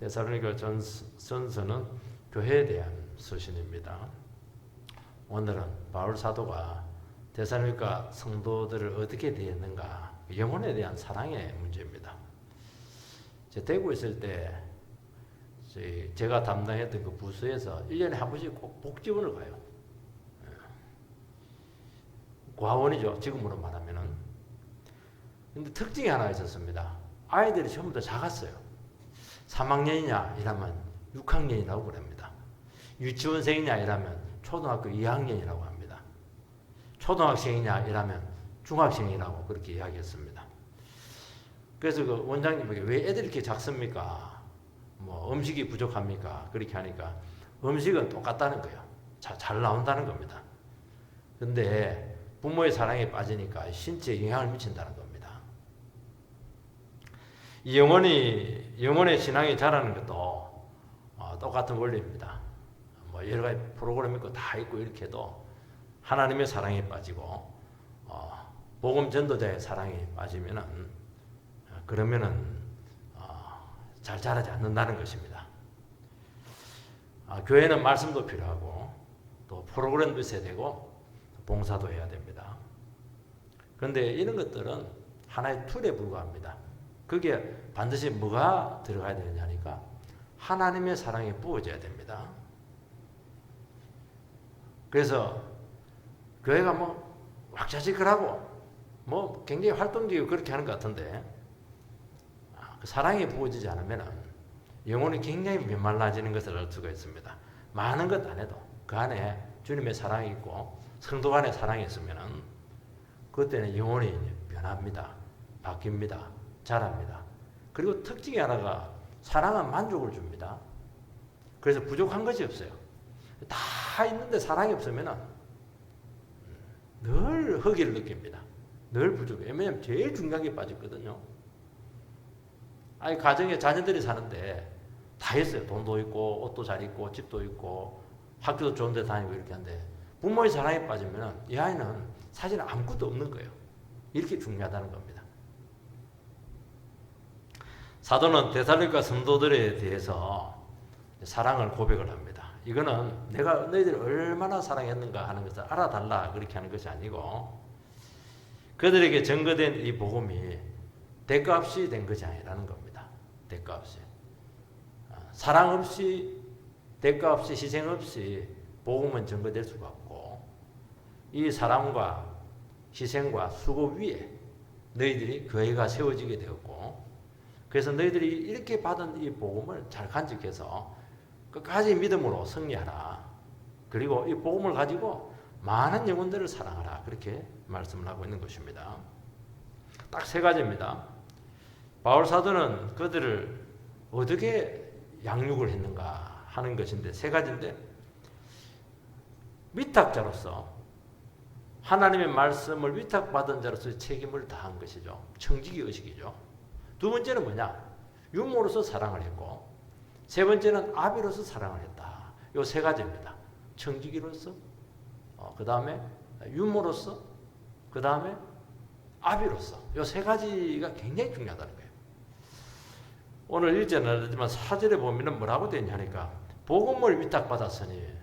데살로니가 전서는 교회에 대한 서신입니다. 오늘은 바울 사도가 데살로니가 성도들을 어떻게 대했는가, 영혼에 대한 사랑의 문제입니다. 대구에 있을 때 제가 담당했던 그 부서에서 1년에 한 번씩 꼭 복지원을 가요. 과원이죠, 지금으로 말하면은. 근데 특징이 하나 있었습니다. 아이들이 전부 다 작았어요. 3학년이냐 이러면 6학년이라고 그럽니다. 유치원생이냐 이러면 초등학교 2학년이라고 합니다. 초등학생이냐 이러면 중학생이라고 그렇게 이야기했습니다. 그래서 그 원장님에게 왜 애들이 이렇게 작습니까? 뭐 음식이 부족합니까? 그렇게 하니까 음식은 똑같다는 거예요. 잘 나온다는 겁니다. 근데 부모의 사랑에 빠지니까 신체에 영향을 미친다는 겁니다. 이 영혼의 신앙이 자라는 것도 똑같은 원리입니다. 뭐 여러 가지 프로그램 있고 다 있고 이렇게 해도 하나님의 사랑에 빠지고 복음 전도자의 사랑에 빠지면은 그러면은 잘 자라지 않는다는 것입니다. 교회는 말씀도 필요하고 또 프로그램도 있어야 되고 봉사도 해야 됩니다. 그런데 이런 것들은 하나의 툴에 불과합니다. 그게 반드시 뭐가 들어가야 되느냐니까 하나님의 사랑이 부어져야 됩니다. 그래서 교회가 뭐 왁자지껄하고 뭐 굉장히 활동적이고 그렇게 하는 것 같은데 그 사랑이 부어지지 않으면 영혼이 굉장히 메말라지는 것을 알 수가 있습니다. 많은 것 안 해도 그 안에 주님의 사랑이 있고 성도 간의 사랑이 있으면 그때는 영혼이 변합니다. 바뀝니다. 자랍니다. 그리고 특징이 하나가 사랑은 만족을 줍니다. 그래서 부족한 것이 없어요. 다 있는데 사랑이 없으면 늘 허기를 느낍니다. 늘 부족해요. 왜냐하면 제일 중요한 게 빠졌거든요. 아니 가정에 자녀들이 사는데 다 있어요. 돈도 있고 옷도 잘 입고 집도 있고 학교도 좋은 데 다니고 이렇게 하는데 부모의 사랑에 빠지면 이 아이는 사실 아무것도 없는 거예요. 이렇게 중요하다는 겁니다. 사도는 데살로니가 성도들에 대해서 사랑을 고백을 합니다. 이거는 내가 너희들을 얼마나 사랑했는가 하는 것을 알아달라 그렇게 하는 것이 아니고 그들에게 증거된 이 복음이 대가 없이 된 것이 아니라는 겁니다. 대가 없이. 사랑 없이 대가 없이 희생 없이 복음은 증거될 수가 없고 이 사랑과 희생과 수고 위에 너희들이 교회가 세워지게 되었고 그래서 너희들이 이렇게 받은 이 복음을 잘 간직해서 끝까지 믿음으로 승리하라. 그리고 이 복음을 가지고 많은 영혼들을 사랑하라. 그렇게 말씀을 하고 있는 것입니다. 딱 3가지입니다. 바울 사도는 그들을 어떻게 양육을 했는가 하는 것인데 3가지인데 위탁자로서 하나님의 말씀을 위탁받은 자로서 책임을 다한 것이죠. 청지기 의식이죠. 2번째는 뭐냐? 유모로서 사랑을 했고 3번째는 아비로서 사랑을 했다. 이 3가지입니다. 청지기로서 그 다음에 유모로서 그 다음에 아비로서 이 3가지가 굉장히 중요하다는 거예요. 오늘 읽지는 않았지만 4절에 보면 뭐라고 되어 있냐니까 복음을 위탁받았으니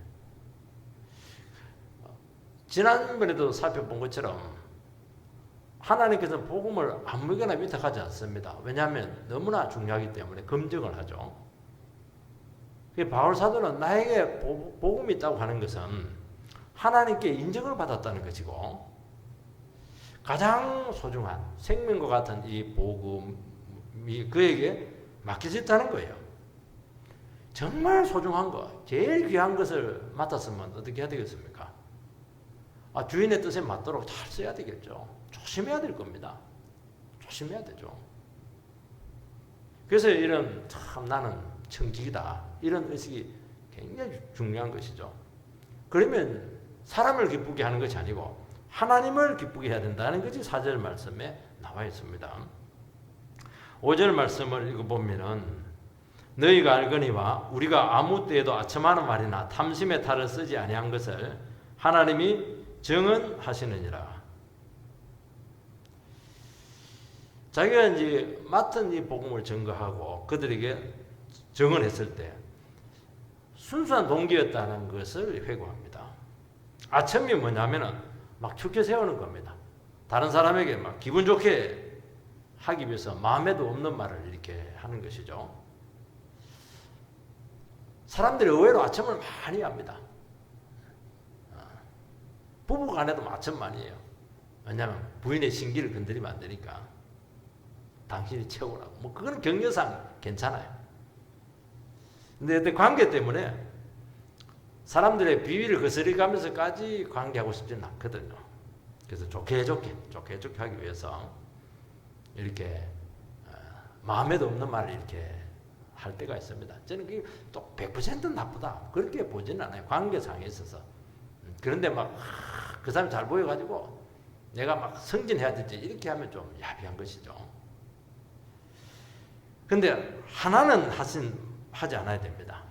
지난번에도 살펴본 것처럼 하나님께서는 복음을 아무거나 위탁하지 않습니다. 왜냐하면 너무나 중요하기 때문에 검증을 하죠. 바울 사도는 나에게 복음이 있다고 하는 것은 하나님께 인정을 받았다는 것이고 가장 소중한 생명과 같은 이 복음이 그에게 맡겨졌다는 거예요. 정말 소중한 것, 제일 귀한 것을 맡았으면 어떻게 해야 되겠습니까? 주인의 뜻에 맞도록 잘 써야 되겠죠. 조심해야 될 겁니다. 조심해야 되죠. 그래서 이런 참 나는 청지기다 이런 의식이 굉장히 중요한 것이죠. 그러면 사람을 기쁘게 하는 것이 아니고 하나님을 기쁘게 해야 된다는 것이 4절 말씀에 나와 있습니다. 5절 말씀을 읽어보면은 너희가 알거니와 우리가 아무 때에도 아첨하는 말이나 탐심의 탈을 쓰지 아니한 것을 하나님이 정언하시느니라. 자기가 이제 맡은 이 복음을 증거하고 그들에게 정언했을 때 순수한 동기였다는 것을 회고합니다. 아첨이 뭐냐면은 막 축제 세우는 겁니다. 다른 사람에게 막 기분 좋게 하기 위해서 마음에도 없는 말을 이렇게 하는 것이죠. 사람들이 의외로 아첨을 많이 합니다. 부부 간에도 아첨 많이 해요. 왜냐하면 부인의 신기를 건드리면 안 되니까 당신이 채우라고. 뭐 그건 격려상 괜찮아요. 근데 관계 때문에 사람들의 비위를 거스르가면서까지 관계하고 싶지는 않거든요. 그래서 좋게 하기 위해서 이렇게 마음에도 없는 말을 이렇게 할 때가 있습니다. 저는 그게 또 100% 나쁘다 그렇게 보지는 않아요. 관계상에 있어서. 그런데 막 그 사람이 잘 보여가지고 내가 막 승진해야 되지 이렇게 하면 좀 야비한 것이죠. 근데 하나는 하지 않아야 됩니다.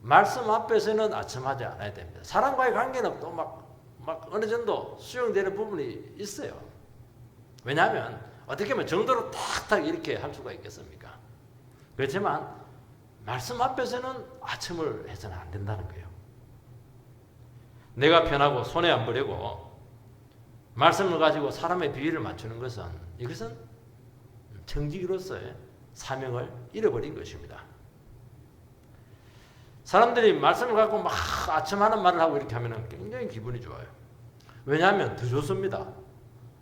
말씀 앞에서는 아첨하지 않아야 됩니다. 사람과의 관계는 또 막 어느 정도 수용되는 부분이 있어요. 왜냐하면 어떻게 하면 정도로 탁탁 이렇게 할 수가 있겠습니까? 그렇지만 말씀 앞에서는 아첨을 해서는 안 된다는 거예요. 내가 편하고 손해 안 보려고 말씀을 가지고 사람의 비위를 맞추는 것은 이것은 청지기로서의 사명을 잃어버린 것입니다. 사람들이 말씀을 갖고 막 아첨하는 말을 하고 이렇게 하면 굉장히 기분이 좋아요. 왜냐하면 더 좋습니다.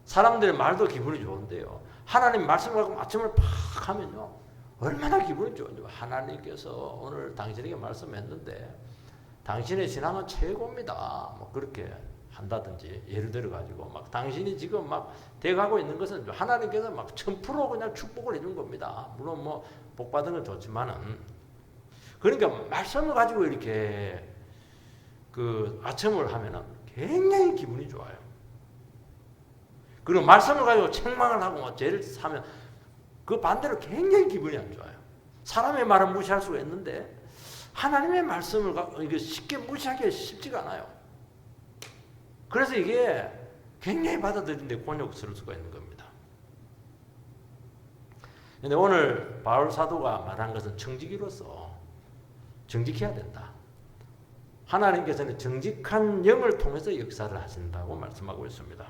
사람들의 말도 기분이 좋은데요. 하나님 말씀을 갖고 아첨을 팍 하면요. 얼마나 기분이 좋은지. 하나님께서 오늘 당신에게 말씀했는데 당신의 신앙은 최고입니다. 뭐 그렇게 한다든지 예를 들어 가지고 막 당신이 지금 막 돼가고 있는 것은 하나님께서 막 1000% 그냥 축복을 해준 겁니다. 물론 뭐 복 받은 건 좋지만은 그러니까 말씀을 가지고 이렇게 그 아첨을 하면은 굉장히 기분이 좋아요. 그리고 말씀을 가지고 책망을 하고 뭐 죄를 사면 그 반대로 굉장히 기분이 안 좋아요. 사람의 말은 무시할 수가 있는데 하나님의 말씀을 이게 쉽게 무시하기가 쉽지가 않아요. 그래서 이게 굉장히 받아들이는데 곤욕스러울 수가 있는 겁니다. 근데 오늘 바울 사도가 말한 것은 청지기로서 정직해야 된다. 하나님께서는 정직한 영을 통해서 역사를 하신다고 말씀하고 있습니다.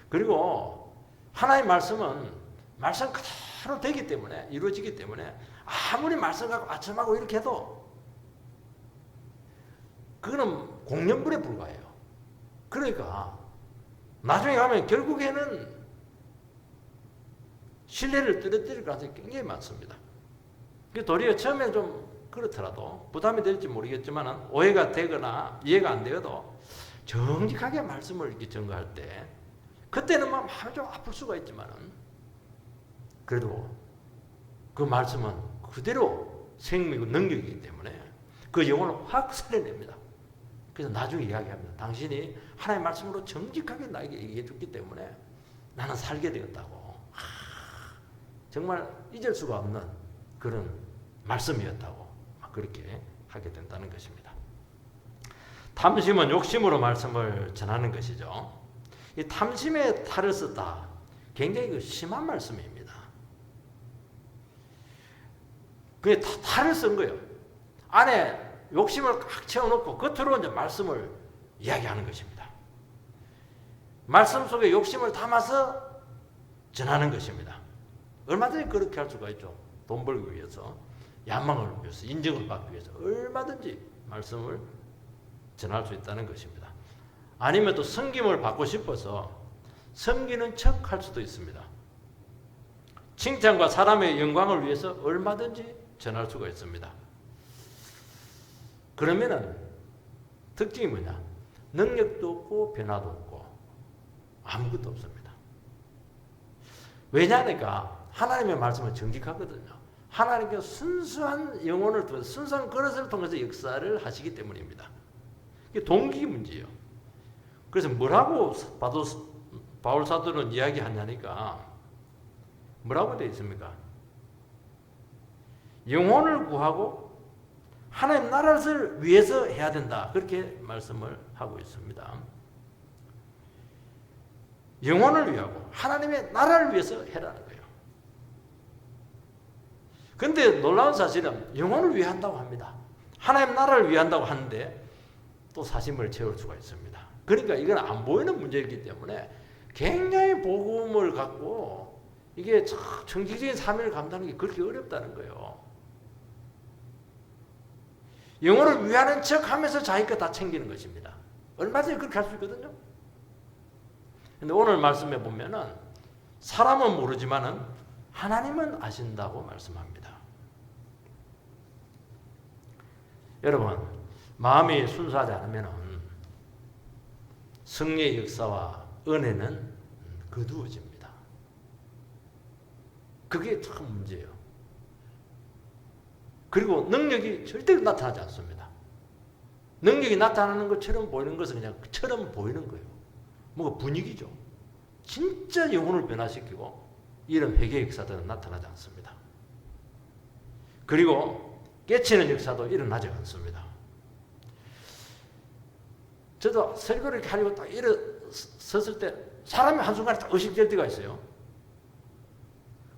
그리고 하나님의 말씀은 말씀 그대로 되기 때문에 이루어지기 때문에 아무리 말씀 갖고 아첨하고 이렇게 해도 그거는 공연불에 불과해요. 그러니까 나중에 가면 결국에는 신뢰를 떨어뜨릴 가능성이 굉장히 많습니다. 도리어 처음에 좀 그렇더라도 부담이 될지 모르겠지만 오해가 되거나 이해가 안 되어도 정직하게 말씀을 이렇게 전가할 때 그때는 막 마음이 좀 아플 수가 있지만은 그래도 그 말씀은 그대로 생명이고 능력이기 때문에 그 영혼을 확 살려냅니다. 그래서 나중에 이야기합니다. 당신이 하나님의 말씀으로 정직하게 나에게 얘기해 줬기 때문에 나는 살게 되었다고. 정말 잊을 수가 없는 그런 말씀이었다고 그렇게 하게 된다는 것입니다. 탐심은 욕심으로 말씀을 전하는 것이죠. 이 탐심의 탈을 썼다. 굉장히 심한 말씀입니다. 그게 탈을 쓴 거예요. 안에 욕심을 꽉 채워놓고 겉으로 이제 말씀을 이야기하는 것입니다. 말씀 속에 욕심을 담아서 전하는 것입니다. 얼마든지 그렇게 할 수가 있죠. 돈 벌기 위해서, 야망을 위해서, 인정을 받기 위해서 얼마든지 말씀을 전할 수 있다는 것입니다. 아니면 또 섬김을 받고 싶어서 섬기는 척 할 수도 있습니다. 칭찬과 사람의 영광을 위해서 얼마든지 전할 수가 있습니다. 그러면은 특징이 뭐냐? 능력도 없고 변화도 없고 아무것도 없습니다. 왜냐니까 하나님의 말씀은 정직하거든요. 하나님께서 순수한 영혼을 통해서 순수한 그릇을 통해서 역사를 하시기 때문입니다. 이게 동기 문제예요. 그래서 뭐라고 바울 사도는 이야기하냐니까 뭐라고 되어 있습니까? 영혼을 구하고 하나님 나라를 위해서 해야 된다. 그렇게 말씀을 하고 있습니다. 영혼을 위하고 하나님의 나라를 위해서 해라는 거예요. 근데 놀라운 사실은 영혼을 위한다고 합니다. 하나님 나라를 위한다고 하는데 또 사심을 채울 수가 있습니다. 그러니까 이건 안 보이는 문제이기 때문에 굉장히 복음을 갖고 이게 정직적인 삶을 감당하는 게 그렇게 어렵다는 거예요. 영혼을 위하는 척 하면서 자기 거 다 챙기는 것입니다. 얼마든지 그렇게 할 수 있거든요. 근데 오늘 말씀해 보면은 사람은 모르지만은 하나님은 아신다고 말씀합니다. 여러분, 마음이 순수하지 않으면은 성령의 역사와 은혜는 거두어집니다. 그게 참 문제예요. 그리고 능력이 절대 나타나지 않습니다. 능력이 나타나는 것처럼 보이는 것은 그냥 처럼 보이는 거예요. 뭔가 분위기죠. 진짜 영혼을 변화시키고 이런 회개 역사들은 나타나지 않습니다. 그리고 깨치는 역사도 일어나지 않습니다. 저도 설교를 이렇게 하려고 딱 일어섰을 때 사람이 한순간에 딱 의식될 때가 있어요.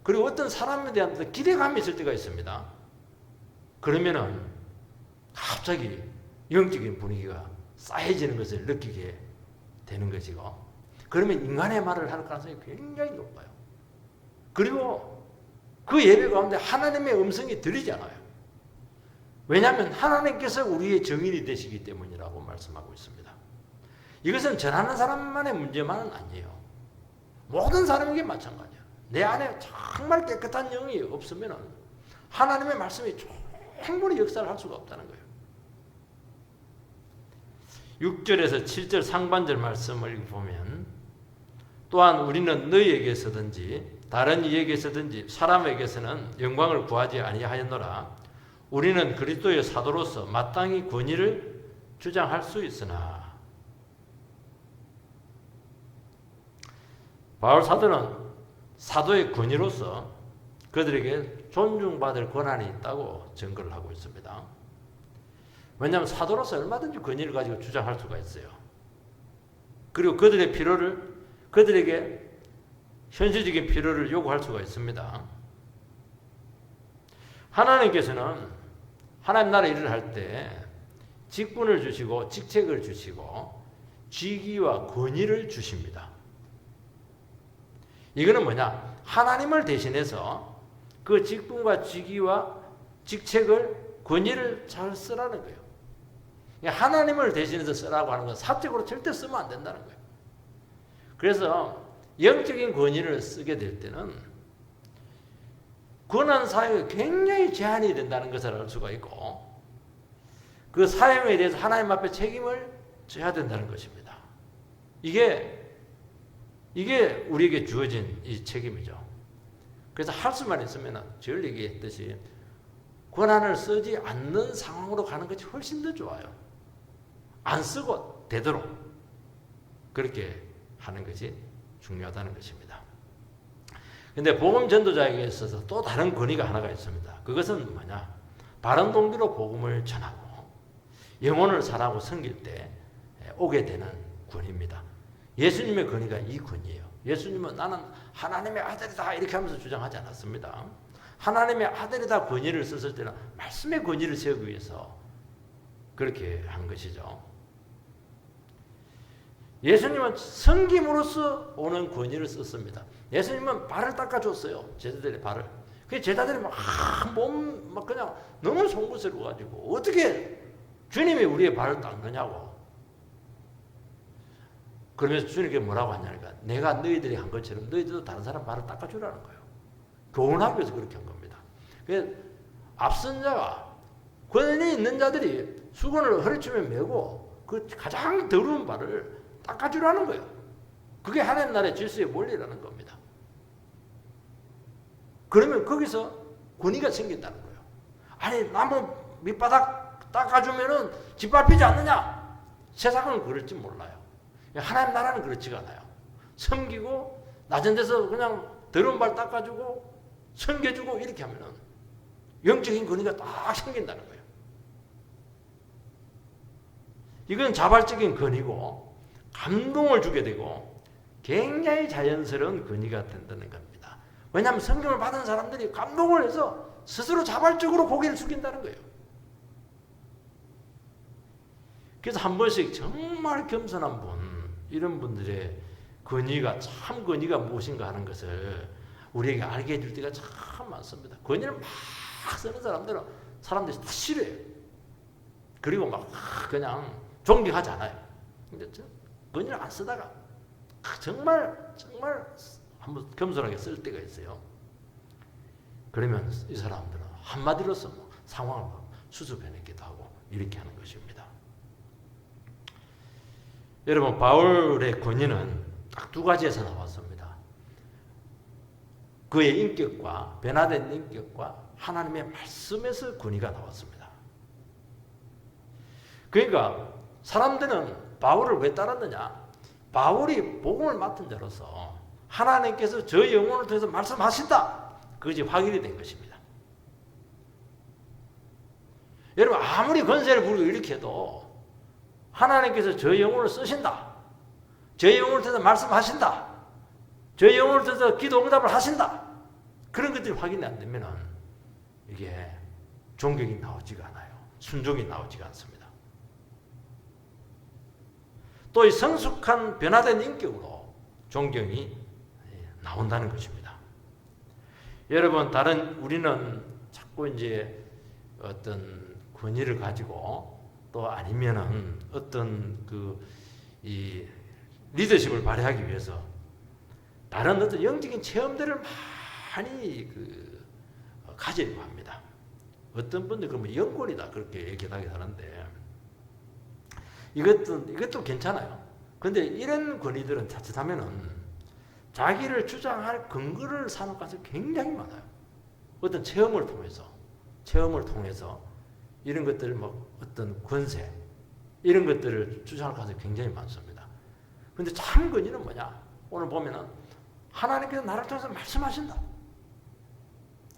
그리고 어떤 사람에 대한 기대감이 있을 때가 있습니다. 그러면은 갑자기 영적인 분위기가 쌓여지는 것을 느끼게 되는 것이고, 그러면 인간의 말을 할 가능성이 굉장히 높아요. 그리고 그 예배 가운데 하나님의 음성이 들리지 않아요. 왜냐하면 하나님께서 우리의 정인이 되시기 때문이라고 말씀하고 있습니다. 이것은 전하는 사람만의 문제만은 아니에요. 모든 사람에게 마찬가지야. 내 안에 정말 깨끗한 영이 없으면 하나님의 말씀이 충분히 역사를 할 수가 없다는 거예요. 6절에서 7절 상반절 말씀을 보면, 또한 우리는 너희에게서든지 다른 이에게서든지 사람에게서는 영광을 구하지 아니하였노라. 우리는 그리스도의 사도로서 마땅히 권위를 주장할 수 있으나. 바울 사도는 사도의 권위로서 그들에게 존중받을 권한이 있다고 증거를 하고 있습니다. 왜냐하면 사도로서 얼마든지 권위를 가지고 주장할 수가 있어요. 그리고 그들의 필요를, 그들에게 현실적인 필요를 요구할 수가 있습니다. 하나님께서는 하나님 나라 일을 할 때 직분을 주시고 직책을 주시고 직위와 권위를 주십니다. 이거는 뭐냐? 하나님을 대신해서 그 직분과 직위와 직책을, 권위를 잘 쓰라는 거예요. 하나님을 대신해서 쓰라고 하는 건 사적으로 절대 쓰면 안 된다는 거예요. 그래서 영적인 권위를 쓰게 될 때는 권한 사용이 굉장히 제한이 된다는 것을 알 수가 있고, 그 사용에 대해서 하나님 앞에 책임을 져야 된다는 것입니다. 이게 우리에게 주어진 이 책임이죠. 그래서 할 수만 있으면 절 얘기했듯이 권한을 쓰지 않는 상황으로 가는 것이 훨씬 더 좋아요. 안 쓰고 되도록 그렇게 하는 것이 중요하다는 것입니다. 근데 복음 전도자에게 있어서 또 다른 권위가 하나가 있습니다. 그것은 뭐냐? 바른 동기로 복음을 전하고 영혼을 사랑하고 섬길 때 오게 되는 권위입니다. 예수님의 권위가 이 권위예요. 예수님은 나는 하나님의 아들이다 이렇게 하면서 주장하지 않았습니다. 하나님의 아들이다 권위를 썼을 때는 말씀의 권위를 세우기 위해서 그렇게 한 것이죠. 예수님은 섬김으로써 오는 권위를 썼습니다. 예수님은 발을 닦아줬어요. 제자들의 발을. 그 제자들이 막 그냥 너무 송구스러워가지고 어떻게 주님이 우리의 발을 닦느냐고. 그러면서 주님께 뭐라고 하냐니까, 내가 너희들이 한 것처럼 너희들도 다른 사람 발을 닦아주라는 거예요. 교훈하기 위해서 그렇게 한 겁니다. 앞선 자가, 권위 있는 자들이 수건을 허리춤에 메고 그 가장 더러운 발을 닦아주라는 거예요. 그게 하나님 나라의 질서의 원리라는 겁니다. 그러면 거기서 권위가 생긴다는 거예요. 아니, 나무 밑바닥 닦아주면은 짓밟히지 않느냐? 세상은 그럴지 몰라요. 하나님 나라는 그렇지가 않아요. 섬기고 낮은 데서 그냥 더러운 발 닦아주고 섬겨주고 이렇게 하면은 영적인 권위가 딱 생긴다는 거예요. 이건 자발적인 권위고 감동을 주게 되고 굉장히 자연스러운 권위가 된다는 겁니다. 왜냐하면 성경을 받은 사람들이 감동을 해서 스스로 자발적으로 고개를 숙인다는 거예요. 그래서 한 번씩 정말 겸손한 분, 이런 분들의 권위가 참 권위가 무엇인가 하는 것을 우리에게 알게 해줄 때가 참 많습니다. 권위를 막 쓰는 사람들이 다 싫어해요. 그리고 막 그냥 존경하지 않아요. 근데 권위를 안 쓰다가 정말 한번 겸손하게 쓸 때가 있어요. 그러면 이 사람들은 한마디로서 뭐 상황을 수습해내기도 하고 이렇게 하는 것입니다. 여러분, 바울의 권위는 딱 두 가지에서 나왔습니다. 그의 인격과 변화된 인격과 하나님의 말씀에서 권위가 나왔습니다. 그러니까 사람들은 바울을 왜 따랐느냐? 바울이 복음을 맡은 자로서 하나님께서 저 영혼을 통해서 말씀하신다, 그것이 확인이 된 것입니다. 여러분, 아무리 권세를 부리고 이렇게 해도 하나님께서 저 영혼을 쓰신다, 저 영혼을 통해서 말씀하신다, 저 영혼을 통해서 기도 응답을 하신다, 그런 것들이 확인이 안 되면 이게 존경이 나오지가 않아요. 순종이 나오지가 않습니다. 또 이 성숙한 변화된 인격으로 존경이 나온다는 것입니다. 여러분, 우리는 자꾸 이제 어떤 권위를 가지고 또 아니면은 어떤 이 리더십을 발휘하기 위해서 다른 어떤 영적인 체험들을 많이 가지려고 합니다. 어떤 분들 그러면 영권이다 그렇게 얘기하게 하는데 이것도 괜찮아요. 근데 이런 권위들은 자칫하면은 자기를 주장할 근거를 삼을 가능성이 굉장히 많아요. 어떤 체험을 통해서 이런 것들 어떤 권세 이런 것들을 주장할 가능성이 굉장히 많습니다. 근데 참 권위는 뭐냐? 오늘 보면은 하나님께서 나를 통해서 말씀하신다.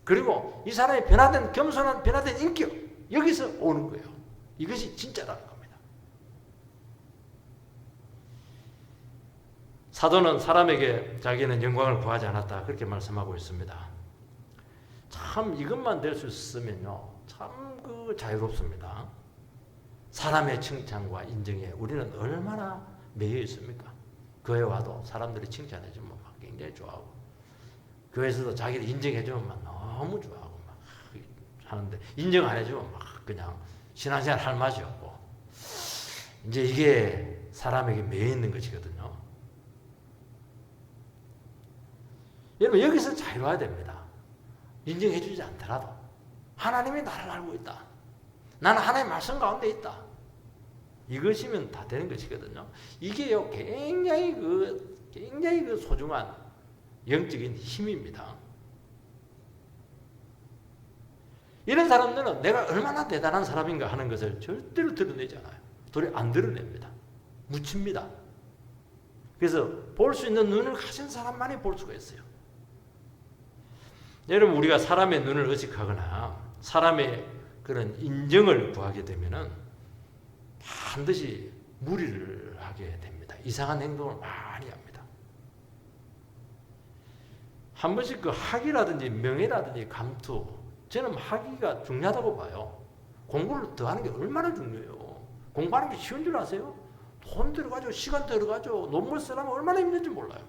그리고 이 사람의 겸손한 변화된 인격, 여기서 오는 거예요. 이것이 진짜라는 겁니다. 사도는 사람에게 자기는 영광을 구하지 않았다, 그렇게 말씀하고 있습니다. 참 이것만 될 수 있으면요, 참 자유롭습니다. 사람의 칭찬과 인정에 우리는 얼마나 매여 있습니까? 교회 와도 사람들이 칭찬해주면 막 굉장히 좋아하고, 교회에서도 자기를 인정해주면 막 너무 좋아하고 막 하는데, 인정 안 해주면 막 그냥 신앙생활 할 맛이 없고, 이제 이게 사람에게 매여 있는 것이거든요. 여러분, 여기서 자유로워야 됩니다. 인정해주지 않더라도 하나님이 나를 알고 있다, 나는 하나님의 말씀 가운데 있다, 이것이면 다 되는 것이거든요. 이게요, 굉장히 소중한 영적인 힘입니다. 이런 사람들은 내가 얼마나 대단한 사람인가 하는 것을 절대로 드러내지 않아요. 안 드러냅니다. 묻힙니다. 그래서 볼 수 있는 눈을 가진 사람만이 볼 수가 있어요. 여러분, 우리가 사람의 눈을 의식하거나 사람의 그런 인정을 구하게 되면은 반드시 무리를 하게 됩니다. 이상한 행동을 많이 합니다. 한 번씩 학위라든지 명예라든지 감투, 저는 학위가 중요하다고 봐요. 공부를 더 하는 게 얼마나 중요해요. 공부하는 게 쉬운 줄 아세요? 돈 들어가죠, 시간 들어가죠, 논문 쓰려면 얼마나 힘든지 몰라요.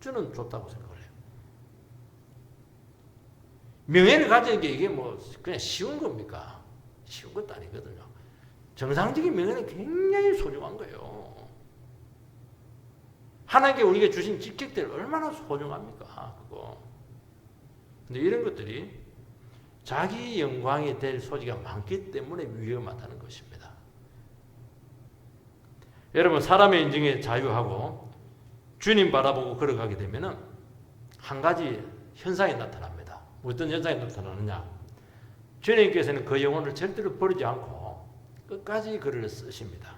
저는 좋다고 생각을 해요. 명예를 가지는 게 이게 그냥 쉬운 겁니까? 쉬운 것도 아니거든요. 정상적인 명예는 굉장히 소중한 거예요. 하나님께 우리에게 주신 직책들 얼마나 소중합니까? 그거. 근데 이런 것들이 자기 영광이 될 소지가 많기 때문에 위험하다는 것입니다. 여러분, 사람의 인정에 자유하고 주님 바라보고 걸어가게 되면은 한 가지 현상이 나타납니다. 어떤 현상이 나타나느냐? 주님께서는 그 영혼을 절대로 버리지 않고 끝까지 그를 쓰십니다.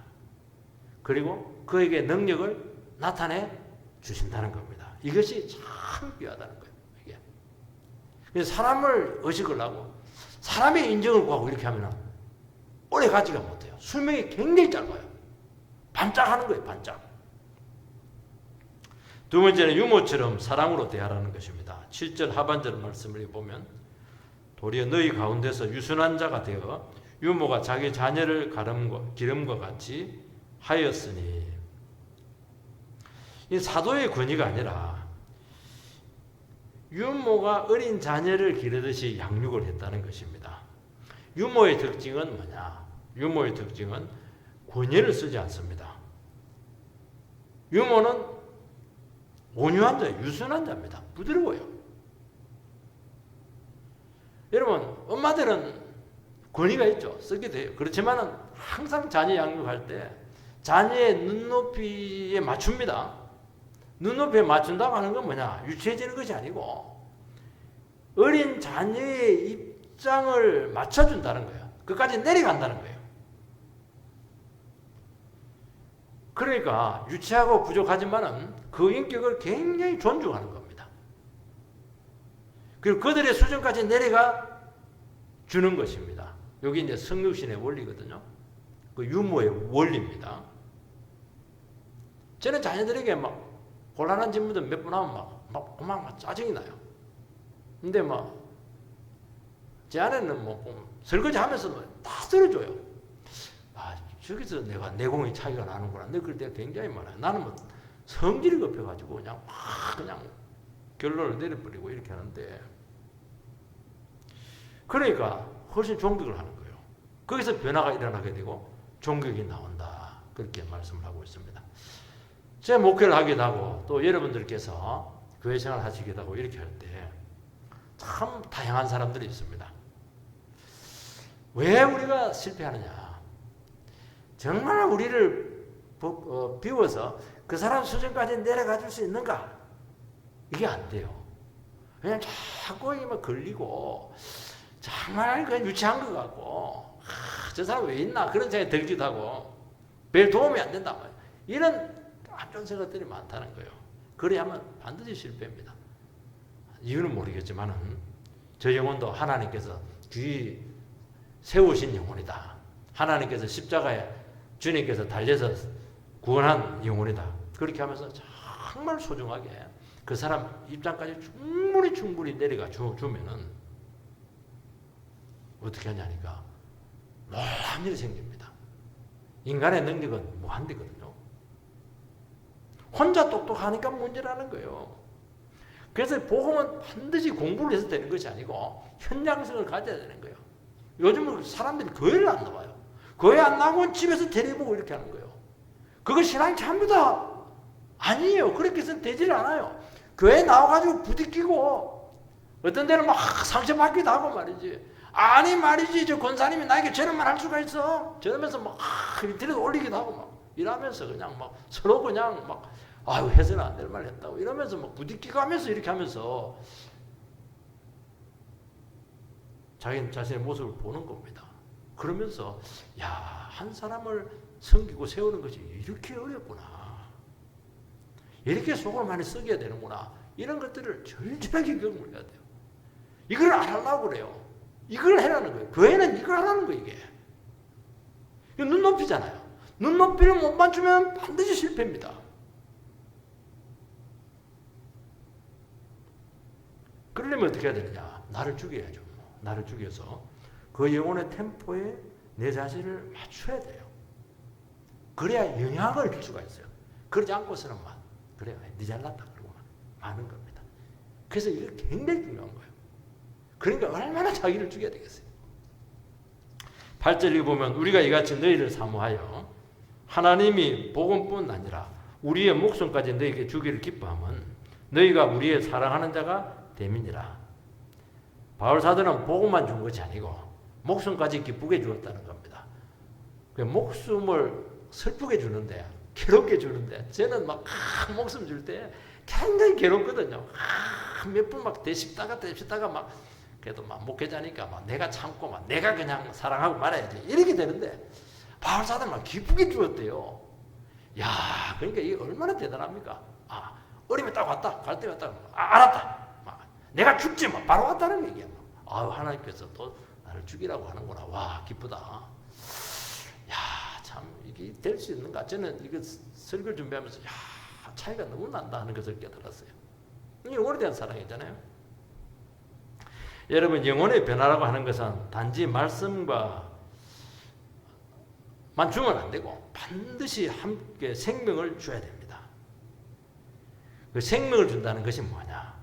그리고 그에게 능력을 나타내 주신다는 겁니다. 이것이 참 귀하다는 거예요. 이게. 그래서 사람을 의식을 하고 사람의 인정을 구하고 이렇게 하면 오래 가지가 못해요. 수명이 굉장히 짧아요. 반짝하는 거예요. 반짝. 두 번째는 유모처럼 사랑으로 대하라는 것입니다. 7절 하반절 말씀을 보면 도리어 너희 가운데서 유순한 자가 되어 유모가 자기 자녀를 기름과 같이 하였으니. 이 사도의 권위가 아니라 유모가 어린 자녀를 기르듯이 양육을 했다는 것입니다. 유모의 특징은 뭐냐? 유모의 특징은 권위를 쓰지 않습니다. 유모는 온유한 자예요. 유순한 자입니다. 부드러워요. 여러분, 엄마들은 권위가 있죠. 쓰게 돼요. 그렇지만은 항상 자녀 양육할 때 자녀의 눈높이에 맞춥니다. 눈높이에 맞춘다고 하는 건 뭐냐? 유치해지는 것이 아니고 어린 자녀의 입장을 맞춰준다는 거예요. 그까지 내려간다는 거예요. 그러니까 유치하고 부족하지만은 그 인격을 굉장히 존중하는 겁니다. 그리고 그들의 수준까지 내려가 주는 것입니다. 여기 이제 성육신의 원리거든요. 그 유모의 원리입니다. 저는 자녀들에게 막 곤란한 질문들 몇 번 하면 막 짜증이 나요. 근데 제 아내는 설거지 하면서 다 들어줘요. 아, 저기서 내가 내공의 차이가 나는구나. 그럴 때가 굉장히 많아요. 나는 성질이 급해가지고 그냥 결론을 내려버리고 이렇게 하는데, 그러니까 훨씬 존경을 하는 거예요. 거기서 변화가 일어나게 되고 존경이 나온다. 그렇게 말씀을 하고 있습니다. 제 목회를 하기도 하고 또 여러분들께서 교회 생활 하시기도 하고 이렇게 할 때 참 다양한 사람들이 있습니다. 왜 우리가 실패하느냐? 정말 우리를 비워서 그 사람 수준까지 내려가 줄 수 있는가? 이게 안 돼요. 그냥 자꾸 이게 걸리고 정말 그냥 유치한 것 같고 저 사람 왜 있나 그런 생각이 들기도 하고 별 도움이 안 된다. 이런 안 좋은 생각들이 많다는 거예요. 그래야만 반드시 실패입니다. 이유는 모르겠지만은 저 영혼도 하나님께서 귀 세우신 영혼이다. 하나님께서 십자가에 주님께서 달려서 구원한 영혼이다. 그렇게 하면서 정말 소중하게 그 사람 입장까지 충분히 내려가 주면은 어떻게 하냐니까 놀라운 일이 생깁니다. 인간의 능력은 무한대거든요. 혼자 똑똑하니까 문제라는 거예요. 그래서 복음은 반드시 공부를 해서 되는 것이 아니고 현장성을 가져야 되는 거예요. 요즘은 사람들이 교회를 안 나와요. 교회 안 나오면 집에서 텔레보고 이렇게 하는 거예요. 그거 신앙이 전부다 아니에요. 그렇게 해서는 되질 않아요. 교회 나와가지고 부딪히고 어떤 데는 막 상처받기도 하고 말이지. 아니 말이지 저 권사님이 나에게 저런 말 할 수가 있어. 저러면서 막 인터넷 올리기도 하고 막 이러면서 그냥 막 서로 그냥 막 아유 해서는 안 될 말 했다고 이러면서 막 부딪히고 하면서 이렇게 하면서 자기 자신의 모습을 보는 겁니다. 그러면서 한 사람을 섬기고 세우는 것이 이렇게 어렵구나. 이렇게 속을 많이 썩여야 되는구나. 이런 것들을 절절하게 경험을 해야 돼요. 이걸 안 하려고 그래요. 이걸 해라는 거예요. 교회는 이걸 하라는 거예요. 이게 눈높이잖아요. 눈높이를 못 맞추면 반드시 실패입니다. 그러려면 어떻게 해야 되느냐? 나를 죽여야죠. 나를 죽여서 그 영혼의 템포에 내 자신을 맞춰야 돼요. 그래야 영향을 줄 수가 있어요. 그러지 않고서는 그래요. 네 잘났다 그러고 많은 겁니다. 그래서 이게 굉장히 중요한 거예요. 그러니까 얼마나 자기를 죽여야 되겠어요. 8절에 보면 우리가 이같이 너희를 사모하여 하나님이 복음뿐 아니라 우리의 목숨까지 너희에게 주기를 기뻐하면 너희가 우리의 사랑하는 자가 됨이니라. 바울 사도는 복음만 준 것이 아니고 목숨까지 기쁘게 주었다는 겁니다. 그 목숨을 슬프게 주는데 괴롭게 주는데 저는 막 목숨 줄 때 굉장히 괴롭거든요. 몇 분 막 대씹다가 막 그래도 막 목회자니까 막 내가 참고 막 내가 그냥 사랑하고 말아야지 이렇게 되는데 바울 사도는 막 기쁘게 주었대요. 그러니까 이게 얼마나 대단합니까? 어림에 딱 왔다 갈 때 왔다 알았다. 내가 죽지 바로 왔다는 얘기야. 하나님께서 또 나를 죽이라고 하는구나. 와 기쁘다. 참 이게 될 수 있는가? 저는 이거 설교를 준비하면서 차이가 너무 난다 하는 것을 깨달았어요. 이게 오래된 사랑이잖아요. 여러분, 영혼의 변화라고 하는 것은 단지 말씀과 만 주면 안 되고 반드시 함께 생명을 줘야 됩니다. 그 생명을 준다는 것이 뭐냐?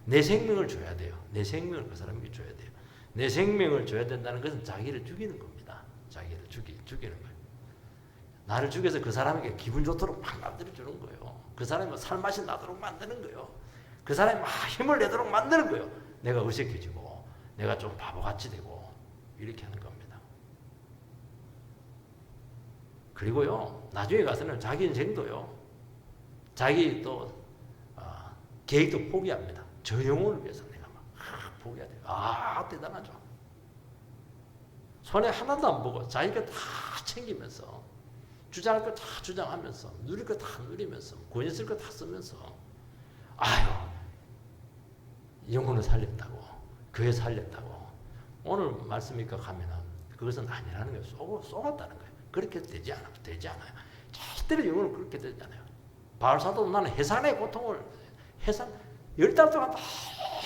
내 생명을 줘야 돼요. 내 생명을 그 사람에게 줘야 돼요. 내 생명을 줘야 된다는 것은 자기를 죽이는 겁니다. 자기를 죽이는 거예요. 나를 죽여서 그 사람에게 기분 좋도록 막 만들어주는 거예요. 그 사람이 살맛이 나도록 만드는 거예요. 그 사람이 막 힘을 내도록 만드는 거예요. 내가 어색해지고 내가 좀 바보같이 되고 이렇게 하는 겁니다. 그리고요, 나중에 가서는 자기 인생도요, 자기 또 계획도 포기합니다. 저 영혼을 위해서 내가 막 포기해야 돼요. 대단하죠. 손에 하나도 안 보고 자기가 다 챙기면서 주장할 거 다 주장하면서 누릴 거 다 누리면서 권위 쓸 거 다 쓰면서 영혼을 살렸다고, 교회 살렸다고 오늘 말씀이 가면은 그것은 아니라는 거예요. 쏘갔다는 거예요. 그렇게 되지 않아요. 절대로 영혼은 그렇게 되지 않아요. 바울사도 나는 해산의 고통을, 해산 10달 동안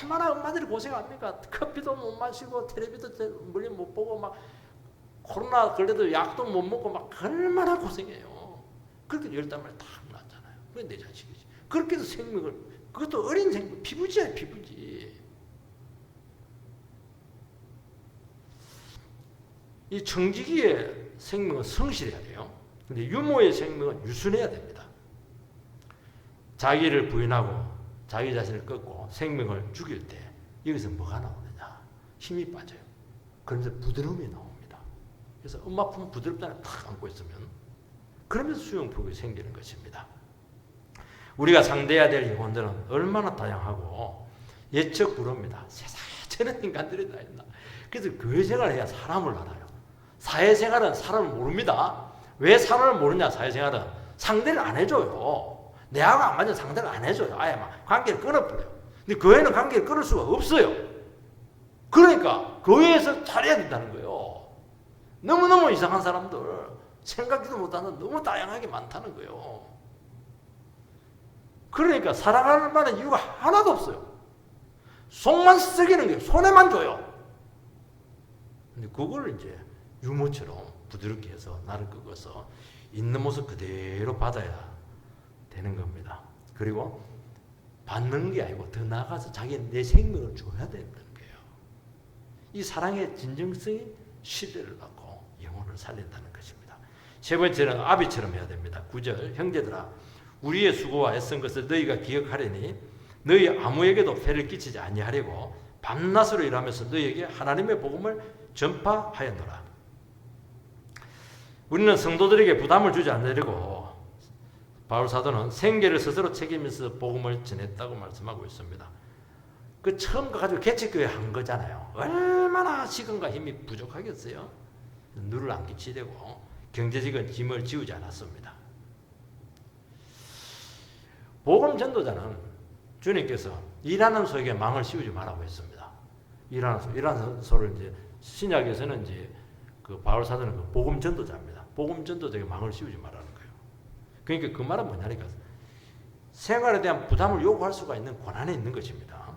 얼마나 엄마들이 고생합니까? 커피도 못 마시고 텔레비도 멀리 못 보고 막 코로나 걸려도 약도 못 먹고 막 얼마나 고생해요. 그렇게 10달만에 딱 났잖아요. 그게 내 자식이지. 그렇게도 생명을, 그것도 어린 생명, 피부지야 피부지. 이 청지기의 생명은 성실해야 돼요. 근데 유모의 생명은 유순해야 됩니다. 자기를 부인하고 자기 자신을 꺾고 생명을 죽일 때 여기서 뭐가 나오느냐? 힘이 빠져요. 그러면서 부드러움이 나옵니다. 그래서 엄마 품 부드럽다는 탁 안고 있으면 그러면서 수용폭이 생기는 것입니다. 우리가 상대해야 될 영혼들은 얼마나 다양하고 예측 불허입니다. 세상에 저런 인간들이 다 있나. 그래서 교회 생활을 해야 사람을 알아요. 사회생활은 사람을 모릅니다. 왜 사람을 모르냐? 사회생활은 상대를 안 해줘요. 내하고 안 맞으면 상대를 안 해줘요. 아예 막 관계를 끊어버려요. 근데 교회는 관계를 끊을 수가 없어요. 그러니까 교회에서 잘해야 된다는 거예요. 너무너무 이상한 사람들, 생각지도 못하는 너무 다양하게 많다는 거예요. 그러니까 사랑할 만한 이유가 하나도 없어요. 속만 썩이는 거예요. 손해만 줘요. 근데 그걸 이제 유모처럼 부드럽게 해서 나를 꺾어서 있는 모습 그대로 받아야 되는 겁니다. 그리고 받는 게 아니고 더 나아가서 자기는 내 생명을 줘야 된다는 거예요. 이 사랑의 진정성이 신뢰를 받고 영혼을 살린다는 것입니다. 세 번째는 아비처럼 해야 됩니다. 9절, 형제들아 우리의 수고와 애쓴 것을 너희가 기억하려니 너희 아무에게도 폐를 끼치지 아니하려고 밤낮으로 일하면서 너희에게 하나님의 복음을 전파하였노라. 우리는 성도들에게 부담을 주지 않으려고 바울 사도는 생계를 스스로 책임져서 복음을 전했다고 말씀하고 있습니다. 그 처음 가지고 개척교회 한 거잖아요. 얼마나 시간과 힘이 부족하겠어요. 누를 안 끼치되고 경제적인 짐을 지우지 않았습니다. 복음 전도자는 주님께서 일하는 소에게 망을 씌우지 말라고 했습니다. 일하는 소를 이제 신약에서는 이제 그 바울 사도는 그 복음 전도자입니다. 복음 전도자에게 망을 씌우지 말라는 거예요. 그러니까 그 말은 뭐냐니까 생활에 대한 부담을 요구할 수가 있는 권한이 있는 것입니다.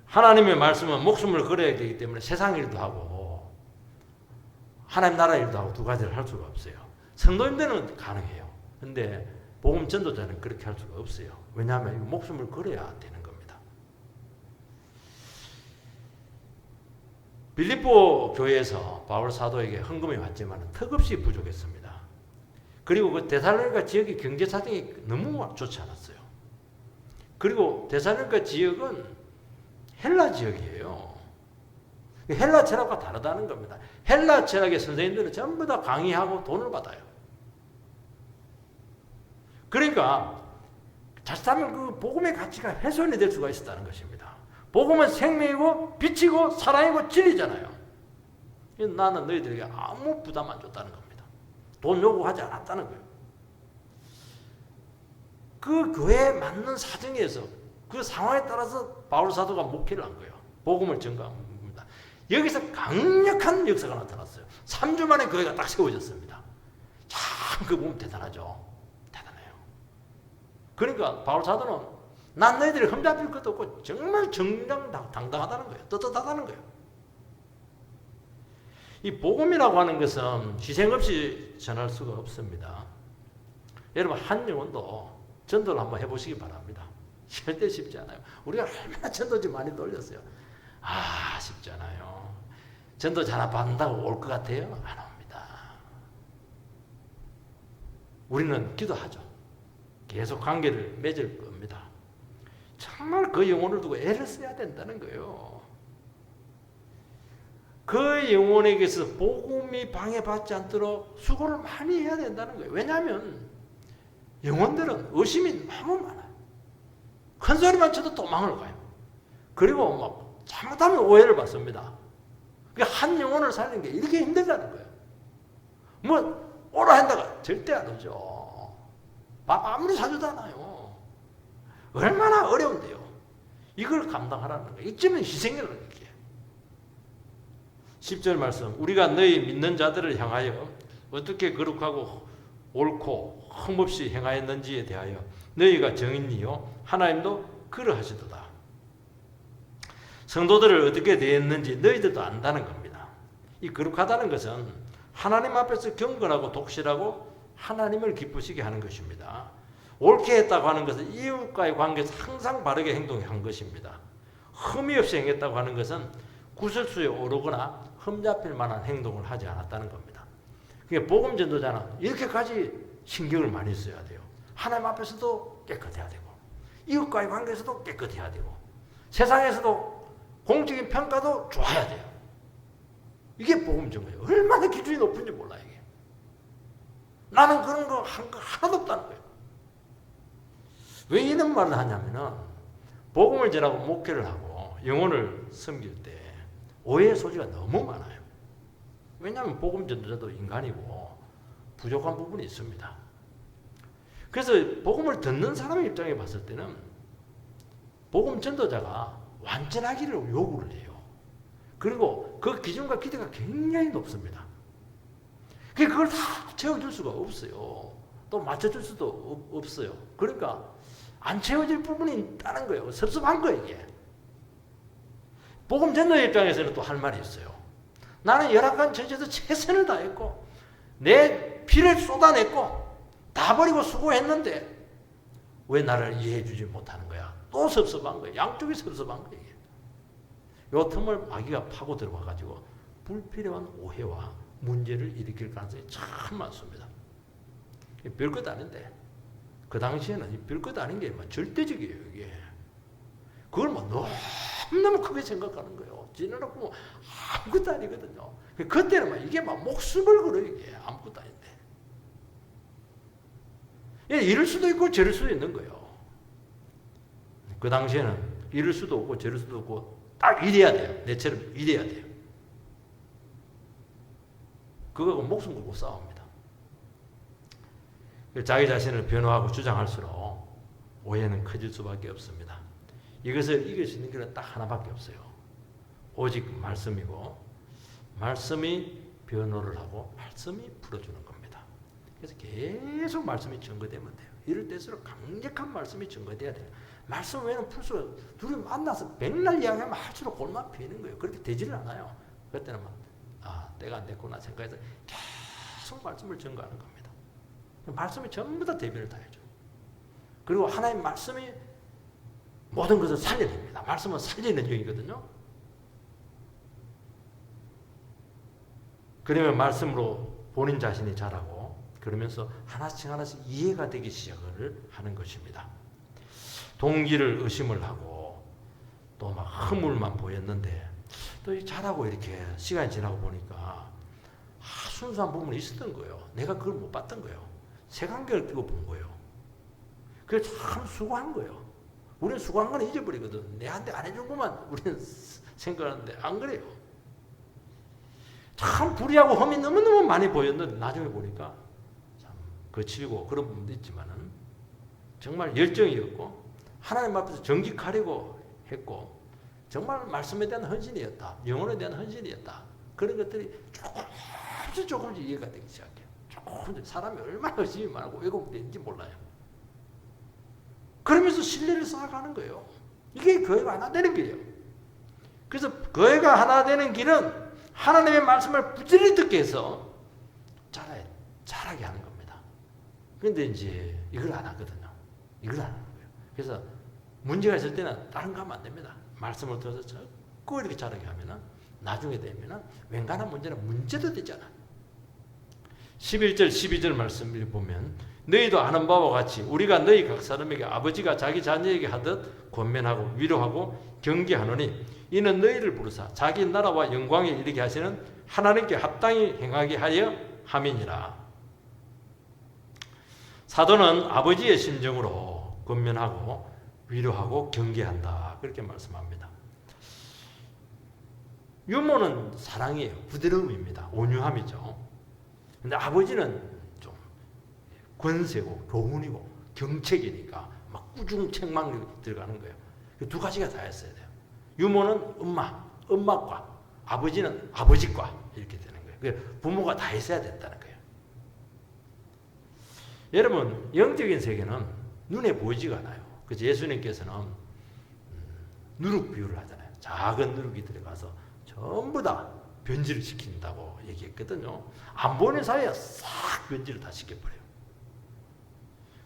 하나님의 말씀은 목숨을 걸어야 되기 때문에 세상 일도 하고 하나님 나라 일도 하고 두 가지를 할 수가 없어요. 성도님들은 가능해요. 근데 복음 전도자는 그렇게 할 수가 없어요. 왜냐하면 목숨을 걸어야 되는 겁니다. 빌립보 교회에서 바울 사도에게 헌금이 왔지만 턱없이 부족했습니다. 그리고 그 데살로니가 지역의 경제 사정이 너무 좋지 않았어요. 그리고 데살로니가 지역은 헬라 지역이에요. 헬라 철학과 다르다는 겁니다. 헬라 철학의 선생님들은 전부 다 강의하고 돈을 받아요. 그러니까 자칫하면 그 복음의 가치가 훼손이 될 수가 있었다는 것입니다. 복음은 생명이고 빛이고 사랑이고 진리잖아요. 나는 너희들에게 아무 부담 안 줬다는 겁니다. 돈 요구하지 않았다는 거예요. 그 교회에 맞는 사정에서 그 상황에 따라서 바울 사도가 목회를 한 거예요. 복음을 전가한 겁니다. 여기서 강력한 역사가 나타났어요. 3주 만에 교회가 딱 세워졌습니다. 참 그 보면 대단하죠. 대단해요. 그러니까 바울 사도는 난 너희들이 흠잡힐 것도 없고 정말 정정당당하다는 거예요. 떳떳하다는 거예요. 이 복음이라고 하는 것은 희생 없이 전할 수가 없습니다. 여러분 한 영혼도 전도를 한번 해보시기 바랍니다. 절대 쉽지 않아요. 우리가 얼마나 전도지 많이 돌렸어요. 쉽지 않아요. 전도 전화 받는다고 올 것 같아요? 안 옵니다. 우리는 기도하죠. 계속 관계를 맺을 겁니다. 정말 그 영혼을 두고 애를 써야 된다는 거예요. 그 영혼에게서 복음이 방해받지 않도록 수고를 많이 해야 된다는 거예요. 왜냐하면 영혼들은 의심이 너무 많아요. 큰 소리만 쳐도 도망을 가요. 그리고 막 잘못하면 오해를 받습니다. 한 영혼을 살리는 게 이렇게 힘들다는 거예요. 뭐 오라 한다가 절대 안 오죠. 밥 아무리 사주잖아요. 얼마나 어려운데요. 이걸 감당하라는 거예요. 이쯤은 희생이라는 얘기예요. 10절 말씀, 우리가 너희 믿는 자들을 향하여 어떻게 거룩하고 옳고 흠없이 행하였는지에 대하여 너희가 증인이요 하나님도 그러하시도다. 성도들을 어떻게 대했는지 너희들도 안다는 겁니다. 이 거룩하다는 것은 하나님 앞에서 경건하고 독실하고 하나님을 기쁘시게 하는 것입니다. 옳게 했다고 하는 것은 이웃과의 관계에서 항상 바르게 행동한 것입니다. 흠이 없이 행했다고 하는 것은 구설수에 오르거나 흠잡힐 만한 행동을 하지 않았다는 겁니다. 그러니까 복음 전도자는 이렇게까지 신경을 많이 써야 돼요. 하나님 앞에서도 깨끗해야 되고 이웃과의 관계에서도 깨끗해야 되고 세상에서도 공적인 평가도 좋아야 돼요. 이게 복음 전도예요. 얼마나 기준이 높은지 몰라요. 이게. 나는 그런 거 한 거 하나도 없다는 거예요. 왜 이런 말을 하냐면은 복음을 전하고 목회를 하고 영혼을 섬길 때 오해의 소지가 너무 많아요. 왜냐하면 복음 전도자도 인간이고 부족한 부분이 있습니다. 그래서 복음을 듣는 사람의 입장에 봤을 때는 복음 전도자가 완전하기를 요구를 해요. 그리고 그 기준과 기대가 굉장히 높습니다. 그걸 다 채워줄 수가 없어요. 또 맞춰줄 수도 없어요. 그러니까 안 채워질 부분이 있다는 거예요. 섭섭한 거예요, 이게. 복음 전도의 입장에서는 또 할 말이 있어요. 나는 열악한 처지에서 최선을 다했고 내 피를 쏟아냈고 다 버리고 수고했는데 왜 나를 이해해 주지 못하는 거야? 또 섭섭한 거예요. 양쪽이 섭섭한 거예요. 요 틈을 마귀가 파고 들어와가지고 불필요한 오해와 문제를 일으킬 가능성이 참 많습니다. 별것 아닌데 그 당시에는 별것 아닌 게 절대적이에요. 이게. 그걸 너무너무 크게 생각하는 거예요. 지나놓고 뭐 아무것도 아니거든요. 그때는 이게 목숨을 걸어요. 이게 아무것도 아닌데. 이럴 수도 있고 저럴 수도 있는 거예요. 그 당시에는 이럴 수도 없고 저럴 수도 없고 딱 이래야 돼요. 내처럼 이래야 돼요. 그거하고 목숨 걸고 싸웁니다. 자기 자신을 변호하고 주장할수록 오해는 커질 수밖에 없습니다. 이것을 이길 수 있는 길은 딱 하나밖에 없어요. 오직 말씀이고 말씀이 변호를 하고 말씀이 풀어주는 겁니다. 그래서 계속 말씀이 증거되면 돼요. 이럴 때일수록 강력한 말씀이 증거돼야 돼요. 말씀 외에는 풀 수가 둘이 만나서 백날 이야기하면 할수록 골만 피는 거예요. 그렇게 되지는 않아요. 그때는 때가 안 됐구나 생각해서 계속 말씀을 증거하는 겁니다. 말씀이 전부 다 대변을 다 해줘요. 그리고 하나님 말씀이 모든 것을 살려냅니다. 말씀은 살리는 영이거든요. 그러면 말씀으로 본인 자신이 자라고 그러면서 하나씩 하나씩 이해가 되기 시작을 하는 것입니다. 동기를 의심을 하고 또 막 허물만 보였는데 또 자라고 이렇게 시간이 지나고 보니까 순수한 부분이 있었던 거예요. 내가 그걸 못 봤던 거예요. 색안경을 끼고 본 거예요. 그래서 참 수고한 거예요. 우리는 수고한 건 잊어버리거든. 내한테 안 해준 것만 우리는 생각하는데 안 그래요. 참 불의하고 험이 너무너무 많이 보였는데 나중에 보니까 참 거칠고 그런 부분도 있지만은 정말 열정이었고 하나님 앞에서 정직하려고 했고 정말 말씀에 대한 헌신이었다. 영혼에 대한 헌신이었다. 그런 것들이 조금씩 이해가 되기 시작해요. 조금씩 사람이 얼마나 의심이 많고 왜곡되는지 몰라요. 그러면서 신뢰를 쌓아가는 거예요. 이게 교회가 하나 되는 길이에요. 그래서 교회가 하나 되는 길은 하나님의 말씀을 부지런히 듣게 해서 자라게 하는 겁니다. 그런데 이제 이걸 안 하거든요. 이걸 안 하는 거예요. 그래서 문제가 있을 때는 다른 거 하면 안 됩니다. 말씀을 들어서 자꾸 이렇게 자라게 하면은 나중에 되면은 웬간한 문제는 문제도 되잖아. 11절 12절 말씀을 보면 너희도 아는 바와 같이 우리가 너희 각 사람에게 아버지가 자기 자녀에게 하듯 권면하고 위로하고 경계하노니 이는 너희를 부르사 자기 나라와 영광에 이르게 하시는 하나님께 합당히 행하게 하여 함이니라. 사도는 아버지의 심정으로 권면하고 위로하고 경계한다. 그렇게 말씀합니다. 유모는 사랑이에요. 부드러움입니다. 온유함이죠. 근데 아버지는 좀 권세고 교훈이고 경책이니까 막 꾸중책망이 들어가는 거예요. 두 가지가 다 있어야 돼요. 유모는 엄마과 아버지는 아버지과 이렇게 되는 거예요. 부모가 다 있어야 된다는 거예요. 여러분 영적인 세계는 눈에 보이지가 않아요. 그래서 예수님께서는 누룩 비유를 하잖아요. 작은 누룩이 들어가서 전부 다 변질을 시킨다고 얘기했거든요. 안 보이는 사이에 싹 변질을 다 시켜버려요.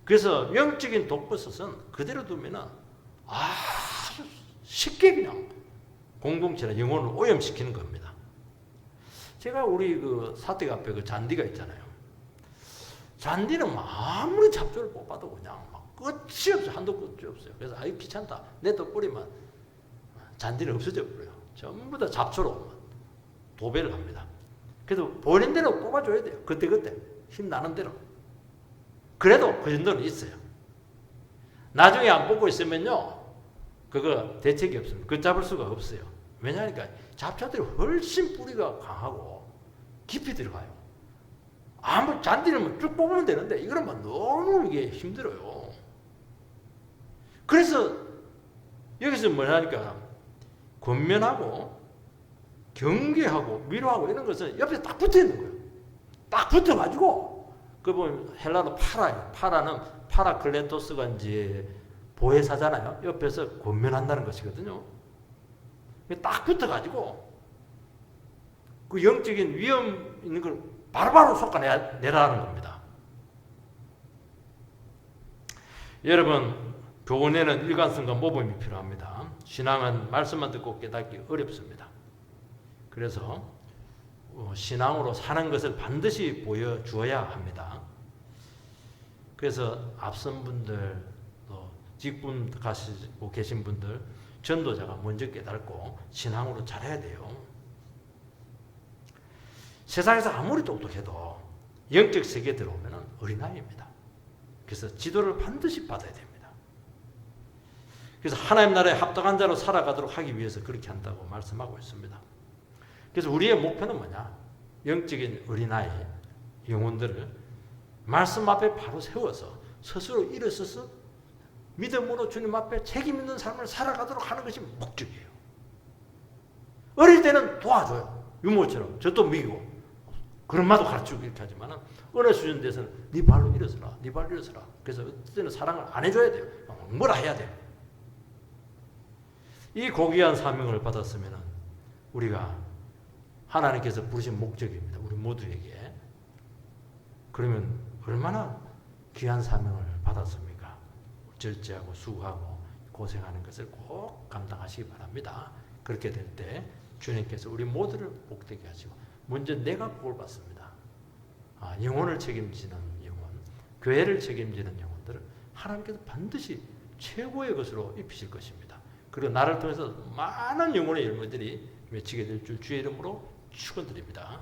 그래서 영적인 독버섯은 그대로 두면은 아주 쉽게 그냥 공동체나 영혼을 오염시키는 겁니다. 제가 우리 그 사택 앞에 그 잔디가 있잖아요. 잔디는 아무리 잡초를 뽑아도 그냥 막 끝이 없어요. 한도 끝이 없어요. 그래서 아유 귀찮다. 내도 뿌리면 잔디는 없어져 버려요. 전부 다 잡초로 도배를 합니다. 그래서 보이는 대로 뽑아줘야 돼요. 그때그때 힘나는 대로. 그래도 그 정도는 있어요. 나중에 안 뽑고 있으면요 그거 대책이 없습니다. 그 잡을 수가 없어요. 왜냐하니까 잡초들이 훨씬 뿌리가 강하고 깊이 들어가요. 아무 잔디는 쭉 뽑으면 되는데 이거는 너무 이게 힘들어요. 그래서 여기서 뭘 하니까 권면하고 경계하고 위로하고 이런 것은 옆에 딱 붙어 있는 거예요. 딱 붙어가지고 그 보면 헬라어 파라예요. 파라는 파라클레토스가 이제 보혜사잖아요. 옆에서 권면한다는 것이거든요. 딱 붙어가지고 그 영적인 위험 있는 걸 바로바로 솎아내라는 겁니다. 여러분 교훈에는 일관성과 모범이 필요합니다. 신앙은 말씀만 듣고 깨닫기 어렵습니다. 그래서 신앙으로 사는 것을 반드시 보여주어야 합니다. 그래서 앞선 분들 또 직분 가시고 계신 분들 전도자가 먼저 깨닫고 신앙으로 잘해야 돼요. 세상에서 아무리 똑똑해도 영적 세계에 들어오면 어린아이입니다. 그래서 지도를 반드시 받아야 됩니다. 그래서 하나님 나라에 합당한 자로 살아가도록 하기 위해서 그렇게 한다고 말씀하고 있습니다. 그래서 우리의 목표는 뭐냐? 영적인 어린아이 영혼들을 말씀 앞에 바로 세워서 스스로 일어서서 믿음으로 주님 앞에 책임 있는 삶을 살아가도록 하는 것이 목적이에요. 어릴 때는 도와줘요. 유모처럼 저도 미고 그런 말도 가르치고 이렇게 하지만 어느 수준 돼서는 네 발로 일어서라. 네 발로 일어서라. 그래서 그때는 사랑을 안 해줘야 돼요. 뭐라 해야 돼요. 이 고귀한 사명을 받았으면 우리가 하나님께서 부르신 목적입니다. 우리 모두에게. 그러면 얼마나 귀한 사명을 받았습니까? 절제하고 수고하고 고생하는 것을 꼭 감당하시기 바랍니다. 그렇게 될 때 주님께서 우리 모두를 복되게 하시고 먼저 내가 복을 받습니다. 영혼을 책임지는 영혼, 교회를 책임지는 영혼들을 하나님께서 반드시 최고의 것으로 입히실 것입니다. 그리고 나를 통해서 많은 영혼의 열매들이 맺히게 될 줄 주의 이름으로 축원드립니다.